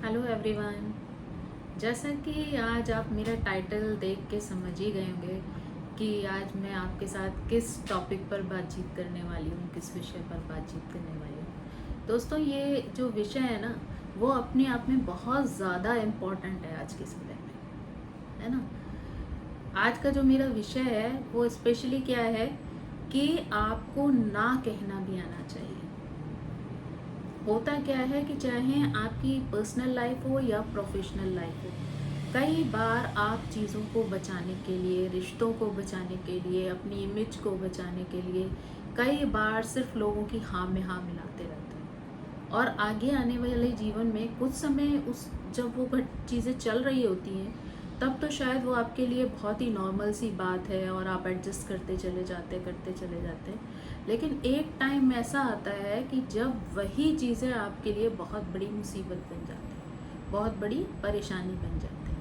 Hello everyone. जैसा कि आज आप मेरा टाइटल देख के समझ ही गए होंगे कि आज मैं आपके साथ किस टॉपिक पर बातचीत करने वाली हूँ, किस विषय पर बातचीत करने वाली हूँ। दोस्तों, ये जो विषय है ना, वो अपने आप में बहुत ज़्यादा इम्पोर्टेंट है आज के समय में, है ना। आज का जो मेरा विषय है वो स्पेशली क्या है कि आपको ना कहना भी आना चाहिए। होता क्या है कि चाहे आपकी पर्सनल लाइफ हो या प्रोफेशनल लाइफ हो, कई बार आप चीज़ों को बचाने के लिए, रिश्तों को बचाने के लिए, अपनी इमेज को बचाने के लिए कई बार सिर्फ लोगों की हाँ में हाँ मिलाते रहते हैं। और आगे आने वाले जीवन में कुछ समय उस जब वो चीज़ें चल रही होती हैं, तब तो शायद वो आपके लिए बहुत ही नॉर्मल सी बात है और आप एडजस्ट करते चले जाते हैं। लेकिन एक टाइम ऐसा आता है कि जब वही चीज़ें आपके लिए बहुत बड़ी मुसीबत बन जाती है, बहुत बड़ी परेशानी बन जाती है।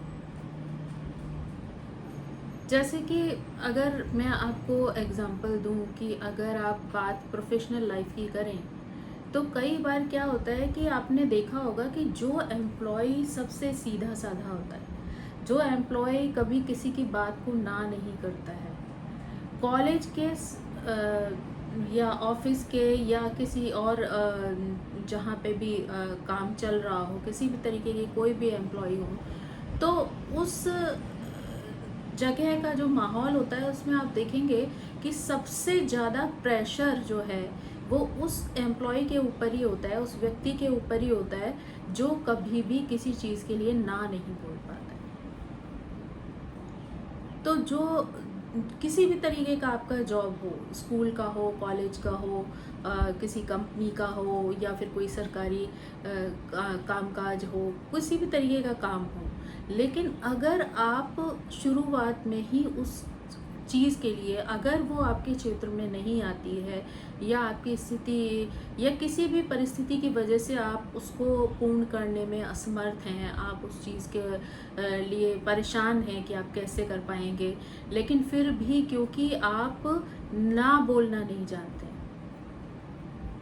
जैसे कि अगर मैं आपको एग्जांपल दूं कि अगर आप बात प्रोफेशनल लाइफ की करें, तो कई बार क्या होता है कि आपने देखा होगा कि जो एम्प्लॉय सबसे सीधा साधा होता है, जो एम्प्लॉय कभी किसी की बात को ना नहीं करता है, कॉलेज के या ऑफिस के या किसी और जहाँ पे भी काम चल रहा हो, किसी भी तरीके के कोई भी एम्प्लॉय हो, तो उस जगह का जो माहौल होता है उसमें आप देखेंगे कि सबसे ज़्यादा प्रेशर जो है वो उस एम्प्लॉय के ऊपर ही होता है, उस व्यक्ति के ऊपर ही होता है जो कभी भी किसी चीज़ के लिए ना नहीं बोल पाता है। तो जो किसी भी तरीके का आपका जॉब हो, स्कूल का हो, कॉलेज का हो, किसी कंपनी का हो या फिर कोई सरकारी कामकाज हो, किसी भी तरीके का काम हो, लेकिन अगर आप शुरुआत में ही उस चीज़ के लिए, अगर वो आपके क्षेत्र में नहीं आती है या आपकी स्थिति या किसी भी परिस्थिति की वजह से आप उसको पूर्ण करने में असमर्थ हैं, आप उस चीज़ के लिए परेशान हैं कि आप कैसे कर पाएंगे, लेकिन फिर भी क्योंकि आप ना बोलना नहीं जानते,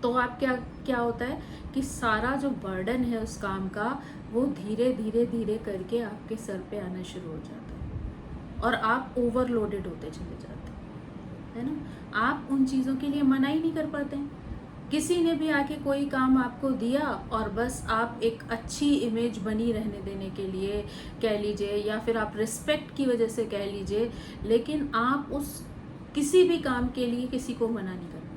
तो आप क्या क्या होता है कि सारा जो बर्डन है उस काम का, वो धीरे धीरे धीरे करके आपके सर पे आना शुरू हो जाता है और आप ओवरलोडेड होते चले जाते हैं, है ना। आप उन चीज़ों के लिए मना ही नहीं कर पाते हैं। किसी ने भी आके कोई काम आपको दिया और बस आप एक अच्छी इमेज बनी रहने देने के लिए कह लीजिए या फिर आप रिस्पेक्ट की वजह से कह लीजिए, लेकिन आप उस किसी भी काम के लिए किसी को मना नहीं कर पाते।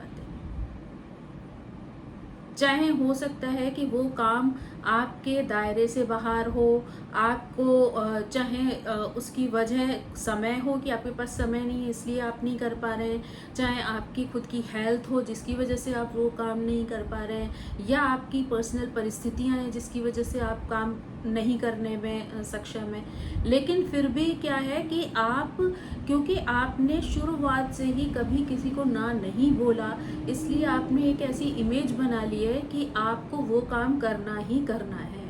चाहे हो सकता है कि वो काम आपके दायरे से बाहर हो, आपको चाहे उसकी वजह समय हो कि आपके पास समय नहीं है इसलिए आप नहीं कर पा रहे हैं, चाहे आपकी खुद की हेल्थ हो जिसकी वजह से आप वो काम नहीं कर पा रहे हैं, या आपकी पर्सनल परिस्थितियां हैं जिसकी वजह से आप काम नहीं करने में सक्षम है। लेकिन फिर भी क्या है कि आप, क्योंकि आपने शुरुआत से ही कभी किसी को ना नहीं बोला, इसलिए आपने एक ऐसी इमेज बना ली है कि आपको वो काम करना ही करना है।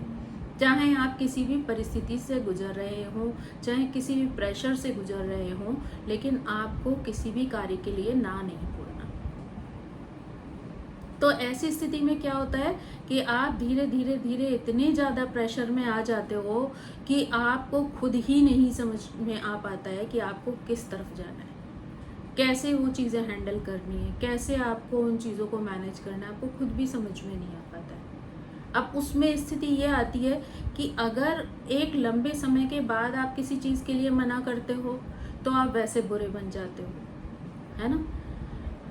चाहे आप किसी भी परिस्थिति से गुजर रहे हों, चाहे किसी भी प्रेशर से गुजर रहे हों, लेकिन आपको किसी भी कार्य के लिए ना नहीं बोलना। तो ऐसी स्थिति में क्या होता है कि आप धीरे धीरे धीरे इतने ज़्यादा प्रेशर में आ जाते हो कि आपको खुद ही नहीं समझ में आ पाता है कि आपको किस तरफ जाना है, कैसे वो चीज़ें हैंडल करनी है, कैसे आपको उन चीज़ों को मैनेज करना है, आपको खुद भी समझ में नहीं आ पाता है। अब उसमें स्थिति ये आती है कि अगर एक लंबे समय के बाद आप किसी चीज़ के लिए मना करते हो तो आप वैसे बुरे बन जाते हो, है ना।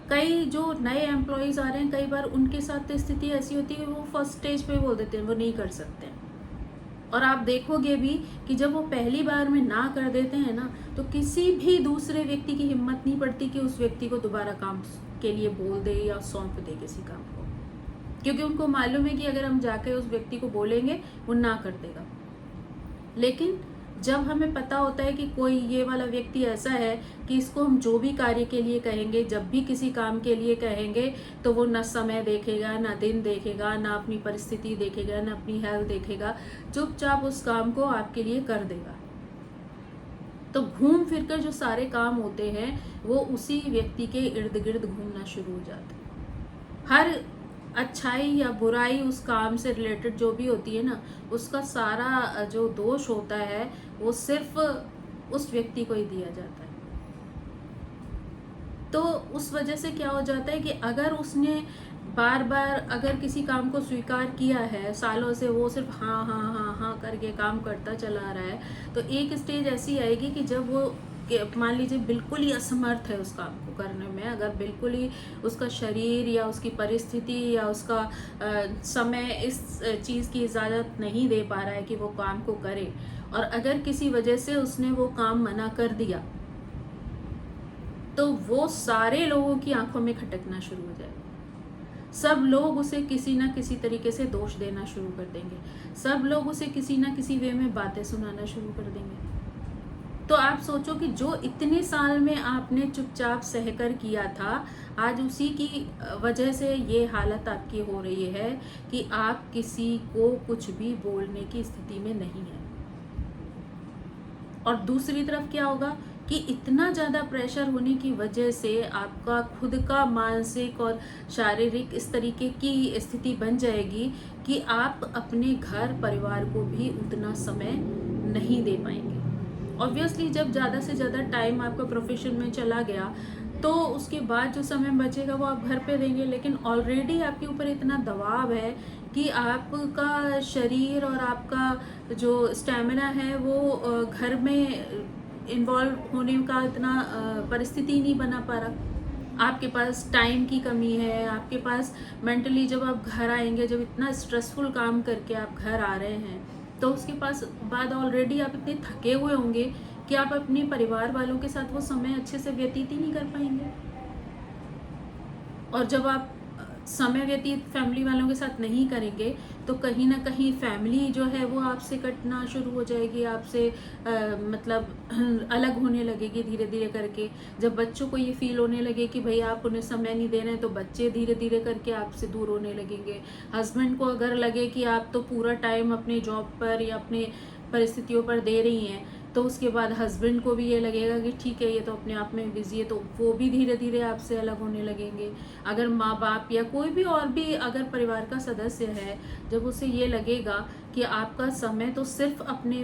कई जो नए एम्प्लॉयज़ आ रहे हैं, कई बार उनके साथ तो स्थिति ऐसी होती है कि वो फर्स्ट स्टेज पे बोल देते हैं वो नहीं कर सकते हैं। और आप देखोगे भी कि जब वो पहली बार में ना कर देते हैं ना, तो किसी भी दूसरे व्यक्ति की हिम्मत नहीं पड़ती कि उस व्यक्ति को दोबारा काम के लिए बोल दे या सौंप दे किसी काम को, क्योंकि उनको मालूम है कि अगर हम जाके उस व्यक्ति को बोलेंगे वो ना कर देगा। लेकिन जब हमें पता होता है कि कोई ये वाला व्यक्ति ऐसा है कि इसको हम जो भी कार्य के लिए कहेंगे, जब भी किसी काम के लिए कहेंगे, तो वो ना समय देखेगा, ना दिन देखेगा, ना अपनी परिस्थिति देखेगा, ना अपनी हेल्थ देखेगा, चुपचाप उस काम को आपके लिए कर देगा। तो घूम फिर कर जो सारे काम होते हैं वो उसी व्यक्ति के इर्द गिर्द घूमना शुरू हो जाते हैं। हर अच्छाई या बुराई उस काम से रिलेटेड जो भी होती है ना, उसका सारा जो दोष होता है वो सिर्फ उस व्यक्ति को ही दिया जाता है। तो उस वजह से क्या हो जाता है कि अगर उसने बार बार अगर किसी काम को स्वीकार किया है, सालों से वो सिर्फ हाँ हाँ हाँ हाँ करके काम करता चला रहा है, तो एक स्टेज ऐसी आएगी कि जब वो मान लीजिए बिल्कुल ही असमर्थ है उस काम को करने में, अगर बिल्कुल ही उसका शरीर या उसकी परिस्थिति या उसका समय इस चीज़ की इजाज़त नहीं दे पा रहा है कि वो काम को करे, और अगर किसी वजह से उसने वो काम मना कर दिया, तो वो सारे लोगों की आंखों में खटकना शुरू हो जाएगा। सब लोग उसे किसी ना किसी तरीके से दोष देना शुरू कर देंगे, सब लोग उसे किसी ना किसी वे में बातें सुनाना शुरू कर देंगे। तो आप सोचो कि जो इतने साल में आपने चुपचाप सहकर किया था, आज उसी की वजह से ये हालत आपकी हो रही है कि आप किसी को कुछ भी बोलने की स्थिति में नहीं है। और दूसरी तरफ क्या होगा कि इतना ज़्यादा प्रेशर होने की वजह से आपका खुद का मानसिक और शारीरिक इस तरीके की स्थिति बन जाएगी कि आप अपने घर परिवार को भी उतना समय नहीं दे पाएंगे। ऑब्वियसली जब ज़्यादा से ज़्यादा टाइम आपका प्रोफेशन में चला गया, तो उसके बाद जो समय बचेगा वो आप घर पे देंगे, लेकिन ऑलरेडी आपके ऊपर इतना दबाव है कि आपका शरीर और आपका जो स्टेमिना है वो घर में इन्वॉल्व होने का इतना परिस्थिति नहीं बना पा रहा। आपके पास टाइम की कमी है, आपके पास मेंटली जब आप घर आएंगे, जब इतना स्ट्रेसफुल काम करके आप घर आ रहे हैं, तो उसके पास बाद ऑलरेडी आप इतने थके हुए होंगे कि आप अपने परिवार वालों के साथ वो समय अच्छे से व्यतीत ही नहीं कर पाएंगे। और जब आप समय व्यतीत फैमिली वालों के साथ नहीं करेंगे, तो कहीं ना कहीं फैमिली जो है वो आपसे कटना शुरू हो जाएगी, आपसे मतलब अलग होने लगेगी धीरे धीरे करके। जब बच्चों को ये फील होने लगे कि भाई आप उन्हें समय नहीं दे रहे हैं, तो बच्चे धीरे धीरे करके आपसे दूर होने लगेंगे। हस्बैंड को अगर लगे कि आप तो पूरा टाइम अपने जॉब पर या अपने परिस्थितियों पर दे रही हैं, तो उसके बाद हस्बैंड को भी ये लगेगा कि ठीक है ये तो अपने आप में बिजी है, तो वो भी धीरे धीरे आपसे अलग होने लगेंगे। अगर माँ बाप या कोई भी और भी अगर परिवार का सदस्य है, जब उसे ये लगेगा कि आपका समय तो सिर्फ अपने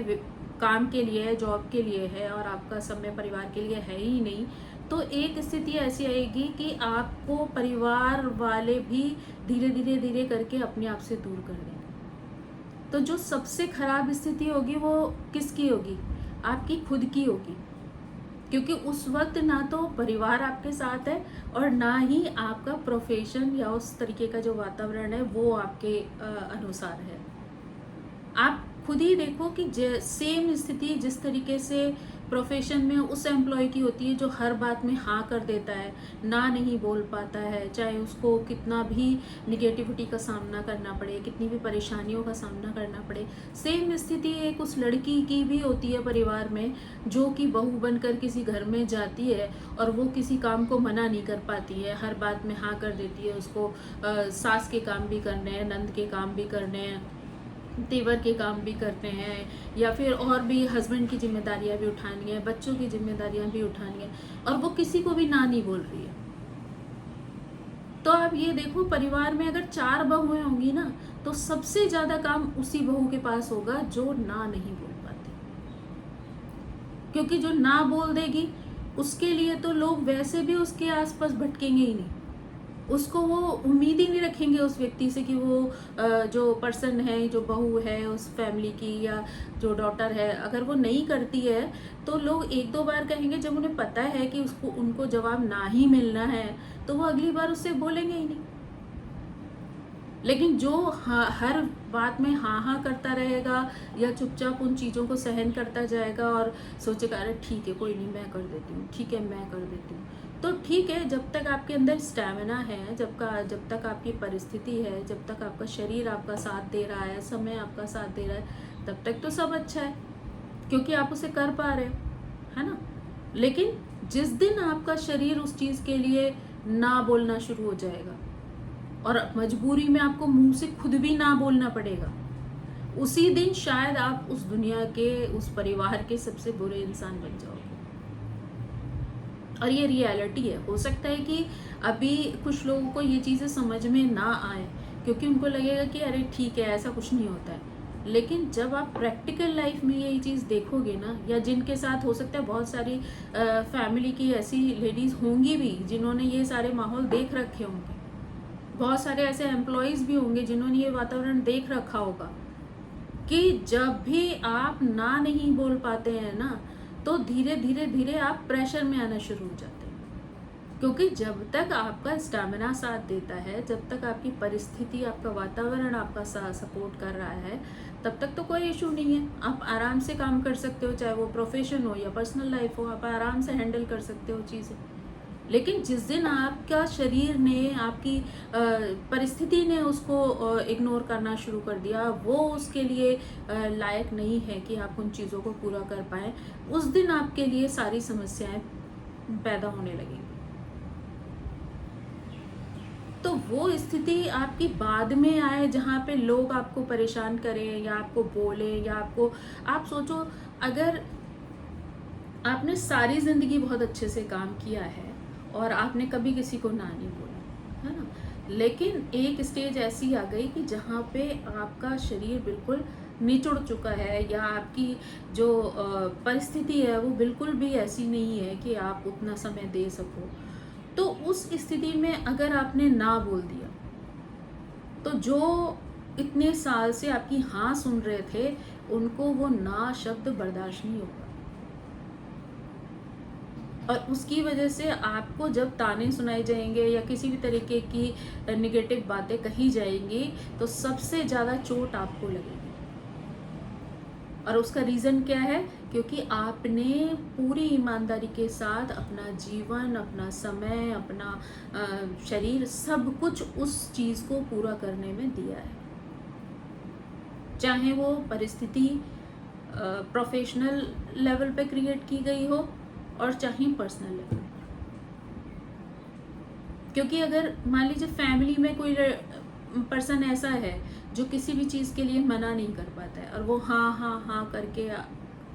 काम के लिए है, जॉब के लिए है, और आपका समय परिवार के लिए है ही नहीं, तो एक स्थिति ऐसी आएगी कि आपको परिवार वाले भी धीरे धीरे धीरे करके अपने आप से दूर कर देंगे। तो जो सबसे खराब स्थिति होगी वो किसकी होगी? आपकी खुद की होगी, क्योंकि उस वक्त ना तो परिवार आपके साथ है और ना ही आपका प्रोफेशन या उस तरीके का जो वातावरण है वो आपके अनुसार है। आप खुद ही देखो कि सेम स्थिति जिस तरीके से प्रोफेशन में उस एम्प्लॉय की होती है जो हर बात में हाँ कर देता है, ना नहीं बोल पाता है, चाहे उसको कितना भी निगेटिविटी का सामना करना पड़े, कितनी भी परेशानियों का सामना करना पड़े, सेम स्थिति एक उस लड़की की भी होती है परिवार में, जो कि बहू बनकर किसी घर में जाती है और वो किसी काम को मना नहीं कर पाती है, हर बात में हाँ कर देती है। उसको सास के काम भी करने हैं, नंद के काम भी करने हैं, तेवर के काम भी करते हैं, या फिर और भी हस्बैंड की जिम्मेदारियां भी उठानी है, बच्चों की जिम्मेदारियां भी उठानी है, और वो किसी को भी ना नहीं बोल रही है। तो आप ये देखो, परिवार में अगर 4 बहुएं होंगी ना, तो सबसे ज्यादा काम उसी बहू के पास होगा जो ना नहीं बोल पाती, क्योंकि जो ना बोल देगी उसके लिए तो लोग वैसे भी उसके आसपास भटकेंगे ही नहीं, उसको वो उम्मीद ही नहीं रखेंगे उस व्यक्ति से कि वो जो पर्सन है, जो बहू है उस फैमिली की या जो डॉटर है, अगर वो नहीं करती है तो लोग 1-2 बार कहेंगे। जब उन्हें पता है कि उसको उनको जवाब ना ही मिलना है, तो वो अगली बार उससे बोलेंगे ही नहीं। लेकिन जो हर बात में हाँ हाँ करता रहेगा या चुपचाप उन चीज़ों को सहन करता जाएगा और सोचेगा अरे ठीक है कोई नहीं मैं कर देती हूँ, ठीक है मैं कर देती हूँ, तो ठीक है। जब तक आपके अंदर स्टैमिना है, जब तक आपकी परिस्थिति है, जब तक आपका शरीर आपका साथ दे रहा है, समय आपका साथ दे रहा है, तब तक तो सब अच्छा है, क्योंकि आप उसे कर पा रहे हो, है ना। लेकिन जिस दिन आपका शरीर उस चीज़ के लिए ना बोलना शुरू हो जाएगा और मजबूरी में आपको मुंह से खुद भी ना बोलना पड़ेगा, उसी दिन शायद आप उस दुनिया के, उस परिवार के सबसे बुरे इंसान बन जाओगे। और ये रियलिटी है। हो सकता है कि अभी कुछ लोगों को ये चीज़ें समझ में ना आए, क्योंकि उनको लगेगा कि अरे ठीक है, ऐसा कुछ नहीं होता है। लेकिन जब आप प्रैक्टिकल लाइफ में यही चीज़ देखोगे ना, या जिनके साथ हो सकता है बहुत सारी फैमिली की ऐसी लेडीज़ होंगी भी जिन्होंने ये सारे माहौल देख रखे होंगे, बहुत सारे ऐसे एम्प्लॉयज़ भी होंगे जिन्होंने ये वातावरण देख रखा होगा कि जब भी आप ना नहीं बोल पाते हैं ना, तो धीरे धीरे धीरे आप प्रेशर में आना शुरू हो जाते हैं। क्योंकि जब तक आपका स्टैमिना साथ देता है, जब तक आपकी परिस्थिति, आपका वातावरण आपका सपोर्ट कर रहा है, तब तक तो कोई इशू नहीं है। आप आराम से काम कर सकते हो, चाहे वो प्रोफेशन हो या पर्सनल लाइफ हो, आप आराम से हैंडल कर सकते हो चीज़ें। लेकिन जिस दिन आपका शरीर ने, आपकी परिस्थिति ने उसको इग्नोर करना शुरू कर दिया, वो उसके लिए लायक नहीं है कि आप उन चीज़ों को पूरा कर पाएँ, उस दिन आपके लिए सारी समस्याएं पैदा होने लगेंगी। तो वो स्थिति आपकी बाद में आए जहाँ पे लोग आपको परेशान करें या आपको बोलें, या आपको, आप सोचो अगर आपने सारी ज़िंदगी बहुत अच्छे से काम किया है और आपने कभी किसी को ना नहीं बोला, है ना, लेकिन एक स्टेज ऐसी आ गई कि जहाँ पे आपका शरीर बिल्कुल निचुड़ चुका है, या आपकी जो परिस्थिति है वो बिल्कुल भी ऐसी नहीं है कि आप उतना समय दे सको, तो उस स्थिति में अगर आपने ना बोल दिया, तो जो इतने साल से आपकी हाँ सुन रहे थे, उनको वो ना शब्द बर्दाश्त नहीं होगा। और उसकी वजह से आपको जब ताने सुनाए जाएंगे या किसी भी तरीके की नेगेटिव बातें कही जाएंगी, तो सबसे ज़्यादा चोट आपको लगेगी। और उसका रीज़न क्या है? क्योंकि आपने पूरी ईमानदारी के साथ अपना जीवन, अपना समय, अपना शरीर, सब कुछ उस चीज़ को पूरा करने में दिया है। चाहे वो परिस्थिति प्रोफेशनल लेवल पे क्रिएट की गई हो और चाहे पर्सनल लेवल पर। क्योंकि अगर मान लीजिए फैमिली में कोई पर्सन ऐसा है जो किसी भी चीज़ के लिए मना नहीं कर पाता है, और वो हाँ हाँ हाँ करके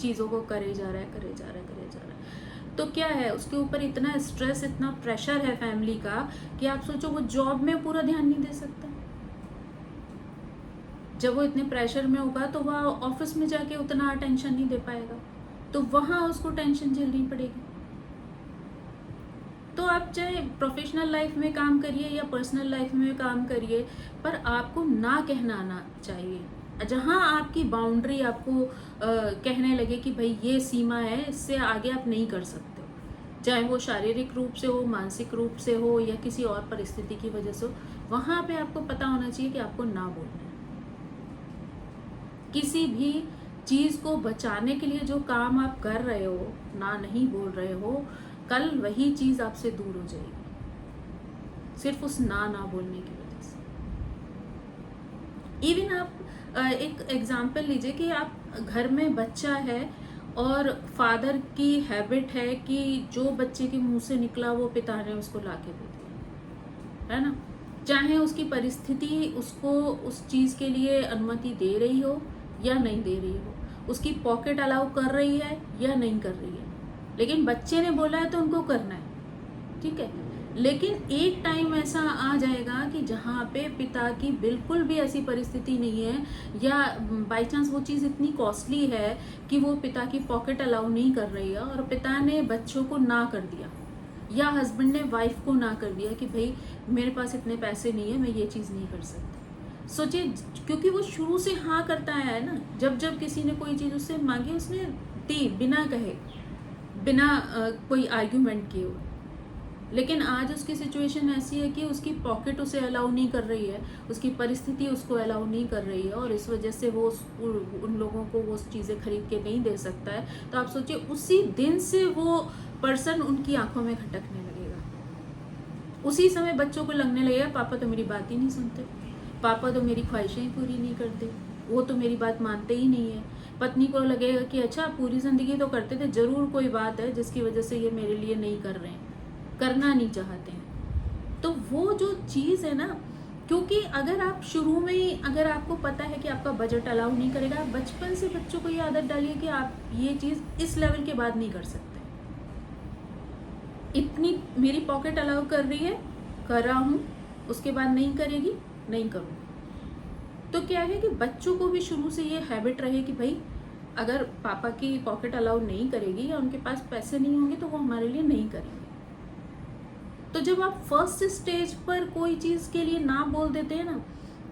चीज़ों को करे जा रहा है, करे जा रहा है, करे जा रहा है, तो क्या है, उसके ऊपर इतना स्ट्रेस, इतना प्रेशर है फैमिली का कि आप सोचो वो जॉब में पूरा ध्यान नहीं दे सकता। जब वो इतने प्रेशर में होगा तो वह ऑफिस में जाके उतना अटेंशन नहीं दे पाएगा, तो वहाँ उसको टेंशन झेलनी पड़ेगी। तो आप चाहे प्रोफेशनल लाइफ में काम करिए या पर्सनल लाइफ में काम करिए, पर आपको ना कहना आना चाहिए। जहाँ आपकी बाउंड्री आपको कहने लगे कि भाई ये सीमा है, इससे आगे आप नहीं कर सकते हो, चाहे वो शारीरिक रूप से हो, मानसिक रूप से हो, या किसी और परिस्थिति की वजह से हो, वहाँ पे आपको पता होना चाहिए कि आपको ना बोलना है। किसी भी चीज़ को बचाने के लिए जो काम आप कर रहे हो, ना नहीं बोल रहे हो, कल वही चीज़ आपसे दूर हो जाएगी, सिर्फ उस ना बोलने की वजह से। इवन आप एक एग्जाम्पल लीजिए कि आप घर में बच्चा है और फादर की हैबिट है कि जो बच्चे के मुंह से निकला वो पिता ने उसको ला के दे दिया, है ना, चाहे उसकी परिस्थिति उसको उस चीज़ के लिए अनुमति दे रही हो या नहीं दे रही हो, उसकी पॉकेट अलाउ कर रही है या नहीं कर रही है, लेकिन बच्चे ने बोला है तो उनको करना है, ठीक है। लेकिन एक टाइम ऐसा आ जाएगा कि जहाँ पे पिता की बिल्कुल भी ऐसी परिस्थिति नहीं है, या बाई चांस वो चीज़ इतनी कॉस्टली है कि वो पिता की पॉकेट अलाउ नहीं कर रही है, और पिता ने बच्चों को ना कर दिया, या हस्बैंड ने वाइफ को ना कर दिया कि भाई मेरे पास इतने पैसे नहीं है, मैं ये चीज़ नहीं कर सकता। सोचिए, क्योंकि वो शुरू से हाँ करता आया है ना, जब जब किसी ने कोई चीज़ उससे मांगी उसने दी, बिना कहे, बिना कोई आर्ग्यूमेंट किए हुए। लेकिन आज उसकी सिचुएशन ऐसी है कि उसकी पॉकेट उसे अलाउ नहीं कर रही है, उसकी परिस्थिति उसको अलाउ नहीं कर रही है, और इस वजह से वो उन लोगों को वो चीज़ें खरीद के नहीं दे सकता है। तो आप सोचिए, उसी दिन से वो पर्सन उनकी आंखों में खटकने लगेगा। उसी समय बच्चों को लगने लगेगा पापा तो मेरी बात ही नहीं सुनते, पापा तो मेरी ख्वाहिशें ही पूरी नहीं करते, वो तो मेरी बात मानते ही नहीं है। पत्नी को लगेगा कि अच्छा, पूरी ज़िंदगी तो करते थे, ज़रूर कोई बात है जिसकी वजह से ये मेरे लिए नहीं कर रहे हैं, करना नहीं चाहते हैं। तो वो जो चीज़ है ना, क्योंकि अगर आप शुरू में ही, अगर आपको पता है कि आपका बजट अलाउ नहीं करेगा, बचपन से बच्चों को ये आदत डालिए कि आप ये चीज़ इस लेवल के बाद नहीं कर सकते। इतनी मेरी पॉकेट अलाउ कर रही है, कर रहा हूँ, उसके बाद नहीं करेगी, नहीं करूँगी। तो क्या है कि बच्चों को भी शुरू से ये हैबिट रहे कि भाई अगर पापा की पॉकेट अलाउ नहीं करेगी या उनके पास पैसे नहीं होंगे तो वो हमारे लिए नहीं करेंगे। तो जब आप फर्स्ट स्टेज पर कोई चीज़ के लिए ना बोल देते हैं ना,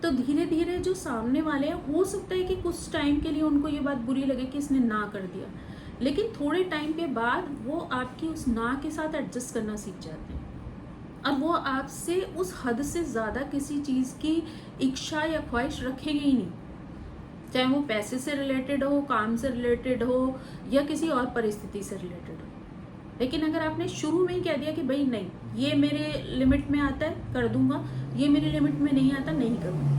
तो धीरे धीरे जो सामने वाले हैं, हो सकता है कि कुछ टाइम के लिए उनको ये बात बुरी लगे कि इसने ना कर दिया, लेकिन थोड़े टाइम के बाद वो आपकी उस ना के साथ एडजस्ट करना सीख जाते हैं और वो आपसे उस हद से ज़्यादा किसी चीज़ की इच्छा या ख्वाहिश रखेंगे ही नहीं, चाहे वो पैसे से रिलेटेड हो, काम से रिलेटेड हो या किसी और परिस्थिति से रिलेटेड हो। लेकिन अगर आपने शुरू में ही कह दिया कि भाई नहीं, ये मेरे लिमिट में आता है कर दूंगा, ये मेरे लिमिट में नहीं आता नहीं करूँगा,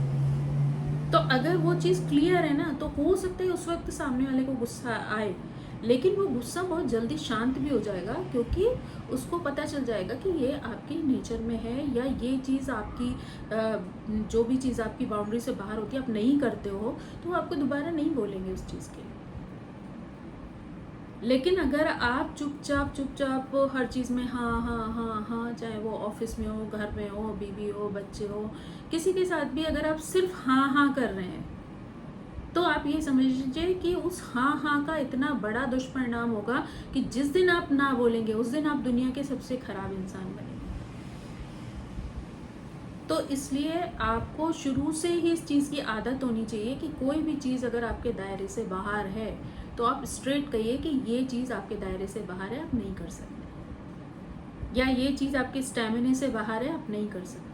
तो अगर वो चीज़ क्लियर है ना, तो हो सकता है उस वक्त सामने वाले को गुस्सा आए, लेकिन वो गुस्सा बहुत जल्दी शांत भी हो जाएगा, क्योंकि उसको पता चल जाएगा कि ये आपकी नेचर में है या ये चीज़ आपकी जो भी चीज़ आपकी बाउंड्री से बाहर होती है आप नहीं करते हो, तो वो आपको दोबारा नहीं बोलेंगे उस चीज़ के लिए। लेकिन अगर आप चुपचाप हर चीज़ में हाँ हाँ हाँ हाँ, चाहे वो ऑफिस में हो, घर में हो, बीवी हो, बच्चे हो, किसी के साथ भी अगर आप सिर्फ हाँ हाँ कर रहे हैं, तो आप ये समझ लीजिए कि उस हाँ हाँ का इतना बड़ा दुष्परिणाम होगा कि जिस दिन आप ना बोलेंगे उस दिन आप दुनिया के सबसे खराब इंसान बनेंगे। तो इसलिए आपको शुरू से ही इस चीज़ की आदत होनी चाहिए कि कोई भी चीज़ अगर आपके दायरे से बाहर है तो आप स्ट्रेट कहिए कि ये चीज़ आपके दायरे से बाहर है, आप नहीं कर सकते, या ये चीज़ आपके स्टैमिना से बाहर है, आप नहीं कर सकते।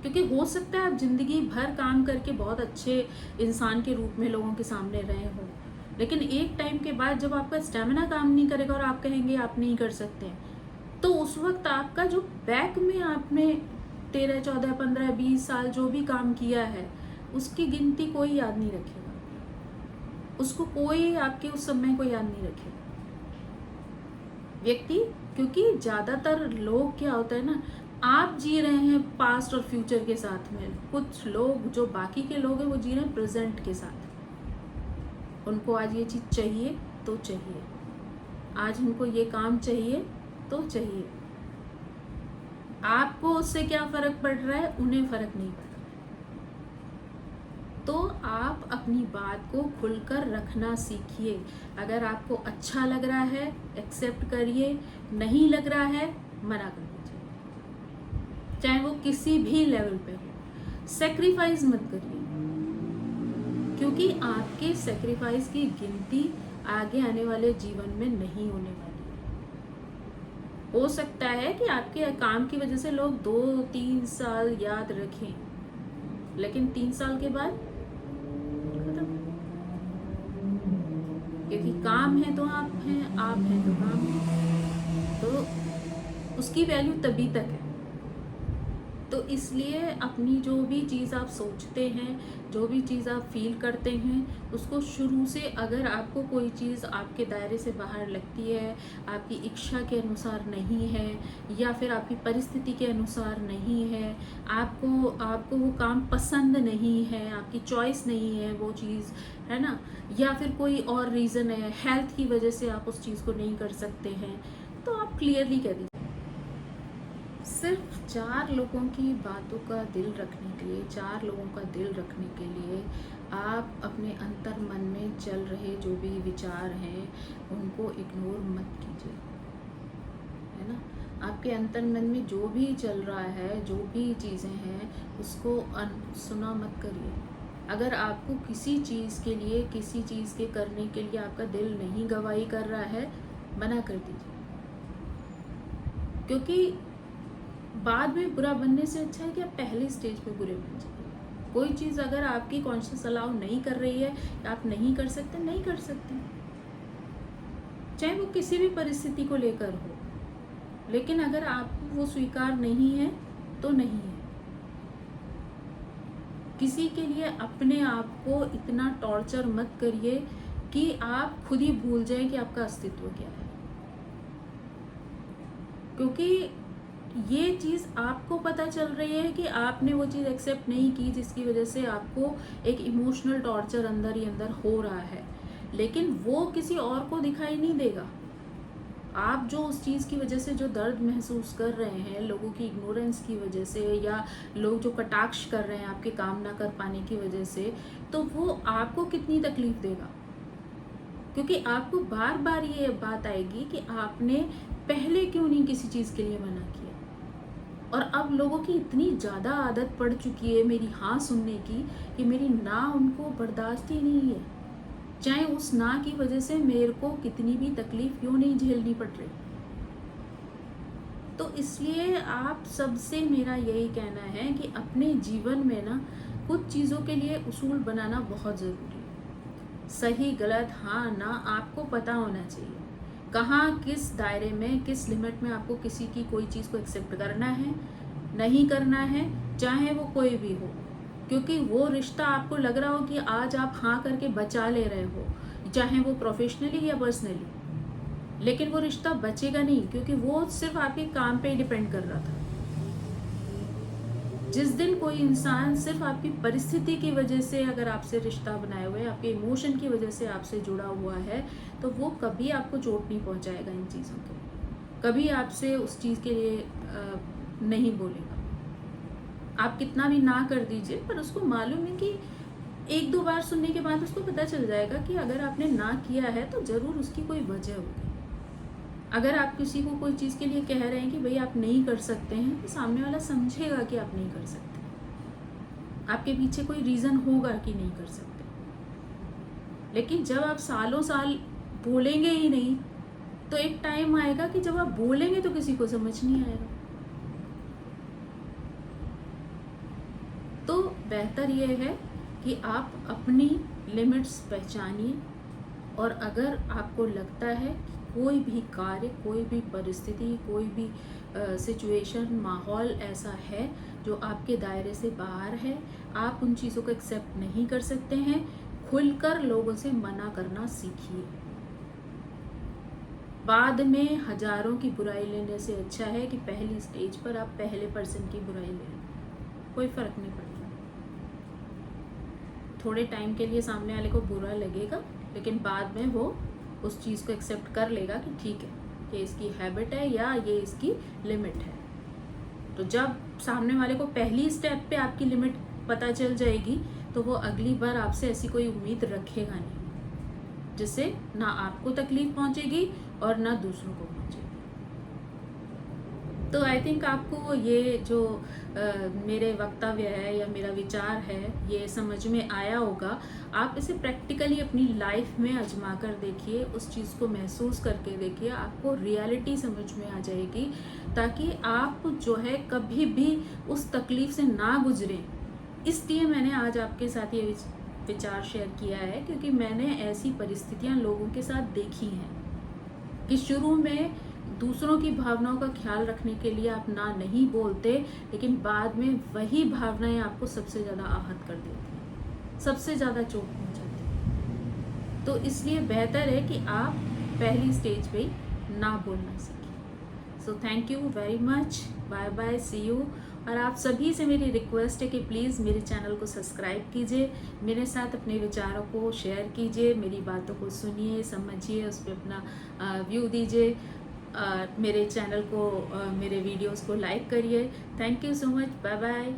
क्योंकि हो सकता है आप जिंदगी भर काम करके बहुत अच्छे इंसान के रूप में लोगों के सामने रहे हो, लेकिन एक टाइम के बाद जब आपका स्टैमिना काम नहीं करेगा और आप कहेंगे आप नहीं कर सकते, तो उस वक्त आपका जो बैक में आपने 13, 14, 15, 20 साल जो भी काम किया है उसकी गिनती कोई याद नहीं रखेगा, उसको कोई आपके उस समय को याद नहीं रखेगा व्यक्ति। क्योंकि ज़्यादातर लोग क्या होता है ना, आप जी रहे हैं पास्ट और फ्यूचर के साथ में, कुछ लोग जो बाकी के लोग हैं वो जी रहे हैं प्रेजेंट के साथ। उनको आज ये चीज़ चाहिए तो चाहिए, आज उनको ये काम चाहिए तो चाहिए, आपको उससे क्या फ़र्क पड़ रहा है, उन्हें फ़र्क नहीं पड़ रहा। तो आप अपनी बात को खुलकर रखना सीखिए। अगर आपको अच्छा लग रहा है एक्सेप्ट करिए, नहीं लग रहा है मना कर दीजिए, चाहे वो किसी भी लेवल पे हो। सेक्रीफाइस मत करिए, क्योंकि आपके सेक्रीफाइस की गिनती आगे आने वाले जीवन में नहीं होने वाली है। हो सकता है कि आपके काम की वजह से लोग 2-3 साल याद रखें, लेकिन 3 साल के बाद खत्म, क्योंकि काम है तो आप हैं तो काम है, तो उसकी वैल्यू तभी तक है। तो इसलिए अपनी जो भी चीज़ आप सोचते हैं, जो भी चीज़ आप फील करते हैं, उसको शुरू से, अगर आपको कोई चीज़ आपके दायरे से बाहर लगती है, आपकी इच्छा के अनुसार नहीं है या फिर आपकी परिस्थिति के अनुसार नहीं है, आपको वो काम पसंद नहीं है, आपकी चॉइस नहीं है वो चीज़, है ना, या फिर कोई और रीज़न है, हेल्थ की वजह से आप उस चीज़ को नहीं कर सकते हैं, तो आप क्लियरली कह दीजिए। सिर्फ 4 लोगों की बातों का दिल रखने के लिए, 4 लोगों का दिल रखने के लिए आप अपने अंतर मन में चल रहे जो भी विचार हैं उनको इग्नोर मत कीजिए, है ना। आपके अंतर मन में जो भी चल रहा है, जो भी चीज़ें हैं, उसको सुना मत करिए। अगर आपको किसी चीज़ के लिए, किसी चीज़ के करने के लिए आपका दिल नहीं गवाही कर रहा है, मना कर दीजिए, क्योंकि बाद में बुरा बनने से अच्छा है कि आप पहले स्टेज पे बुरे बन जाइए। कोई चीज़ अगर आपकी कॉन्शियस अलाउ नहीं कर रही है, आप नहीं कर सकते, नहीं कर सकते, चाहे वो किसी भी परिस्थिति को लेकर हो, लेकिन अगर आपको वो स्वीकार नहीं है तो नहीं है। किसी के लिए अपने आप को इतना टॉर्चर मत करिए कि आप खुद ही भूल जाएं कि आपका अस्तित्व क्या है, क्योंकि ये चीज़ आपको पता चल रही है कि आपने वो चीज़ एक्सेप्ट नहीं की, जिसकी वजह से आपको एक इमोशनल टॉर्चर अंदर ही अंदर हो रहा है, लेकिन वो किसी और को दिखाई नहीं देगा। आप जो उस चीज़ की वजह से जो दर्द महसूस कर रहे हैं, लोगों की इग्नोरेंस की वजह से, या लोग जो कटाक्ष कर रहे हैं आपके काम ना कर पाने की वजह से, तो वो आपको कितनी तकलीफ देगा। क्योंकि आपको बार बार ये बात आएगी कि आपने पहले क्यों नहीं किसी चीज़ के लिए मना किया। और अब लोगों की इतनी ज़्यादा आदत पड़ चुकी है मेरी हाँ सुनने की कि मेरी ना उनको बर्दाश्त ही नहीं है, चाहे उस ना की वजह से मेरे को कितनी भी तकलीफ क्यों नहीं झेलनी पड़ रही। तो इसलिए आप सबसे मेरा यही कहना है कि अपने जीवन में ना कुछ चीज़ों के लिए उसूल बनाना बहुत ज़रूरी है। सही गलत हाँ ना आपको पता होना चाहिए, कहाँ किस दायरे में किस लिमिट में आपको किसी की कोई चीज़ को एक्सेप्ट करना है, नहीं करना है, चाहे वो कोई भी हो। क्योंकि वो रिश्ता आपको लग रहा हो कि आज आप हाँ करके बचा ले रहे हो, चाहे वो प्रोफेशनली या पर्सनली, लेकिन वो रिश्ता बचेगा नहीं, क्योंकि वो सिर्फ आपके काम पे ही डिपेंड कर रहा था। जिस दिन कोई इंसान सिर्फ आपकी परिस्थिति की वजह से अगर आपसे रिश्ता बनाए हुए, आपके इमोशन की वजह से आपसे जुड़ा हुआ है, तो वो कभी आपको चोट नहीं पहुंचाएगा इन चीज़ों के लिए, कभी आपसे उस चीज़ के लिए नहीं बोलेगा। आप कितना भी ना कर दीजिए, पर उसको मालूम है कि एक दो बार सुनने के बाद उसको पता चल जाएगा कि अगर आपने ना किया है तो ज़रूर उसकी कोई वजह होगी। अगर आप किसी को कोई चीज़ के लिए कह रहे हैं कि भाई आप नहीं कर सकते हैं, तो सामने वाला समझेगा कि आप नहीं कर सकते, आपके पीछे कोई रीज़न होगा कि नहीं कर सकते। लेकिन जब आप सालों साल बोलेंगे ही नहीं, तो एक टाइम आएगा कि जब आप बोलेंगे तो किसी को समझ नहीं आएगा। तो बेहतर यह है कि आप अपनी लिमिट्स पहचानिए, और अगर आपको लगता है कि कोई भी कार्य, कोई भी परिस्थिति, कोई भी सिचुएशन, माहौल ऐसा है जो आपके दायरे से बाहर है, आप उन चीज़ों को एक्सेप्ट नहीं कर सकते हैं, खुलकर लोगों से मना करना सीखिए। बाद में हजारों की बुराई लेने से अच्छा है कि पहली स्टेज पर आप पहले पर्सन की बुराई ले लें, कोई फ़र्क नहीं पड़ता। थोड़े टाइम के लिए सामने वाले को बुरा लगेगा, लेकिन बाद में वो उस चीज़ को एक्सेप्ट कर लेगा कि ठीक है, ये इसकी हैबिट है या ये इसकी लिमिट है। तो जब सामने वाले को पहली स्टेप पे आपकी लिमिट पता चल जाएगी, तो वो अगली बार आपसे ऐसी कोई उम्मीद रखेगा नहीं, जिससे ना आपको तकलीफ पहुंचेगी और ना दूसरों को पहुंचेगी। तो आई थिंक आपको ये जो मेरे वक्तव्य है या मेरा विचार है, ये समझ में आया होगा। आप इसे प्रैक्टिकली अपनी लाइफ में आजमा कर देखिए, उस चीज़ को महसूस करके देखिए, आपको रियलिटी समझ में आ जाएगी, ताकि आप जो है कभी भी उस तकलीफ से ना गुजरें। इसलिए मैंने आज आपके साथ ये विचार शेयर किया है, क्योंकि मैंने ऐसी परिस्थितियां लोगों के साथ देखी हैं कि शुरू में दूसरों की भावनाओं का ख्याल रखने के लिए आप ना नहीं बोलते, लेकिन बाद में वही भावनाएं आपको सबसे ज़्यादा आहत कर देती हैं, सबसे ज़्यादा चोट पहुंचाती हैं। तो इसलिए बेहतर है कि आप पहली स्टेज पे ना बोलना सीखें। So thank you very much, bye bye, see you. और आप सभी से मेरी रिक्वेस्ट है कि प्लीज़ मेरे चैनल को सब्सक्राइब कीजिए, मेरे साथ अपने विचारों को शेयर कीजिए, मेरी बातों को सुनिए, समझिए, उस पर अपना व्यू दीजिए, मेरे चैनल को, मेरे वीडियोस को लाइक करिए। Thank you so much, bye bye.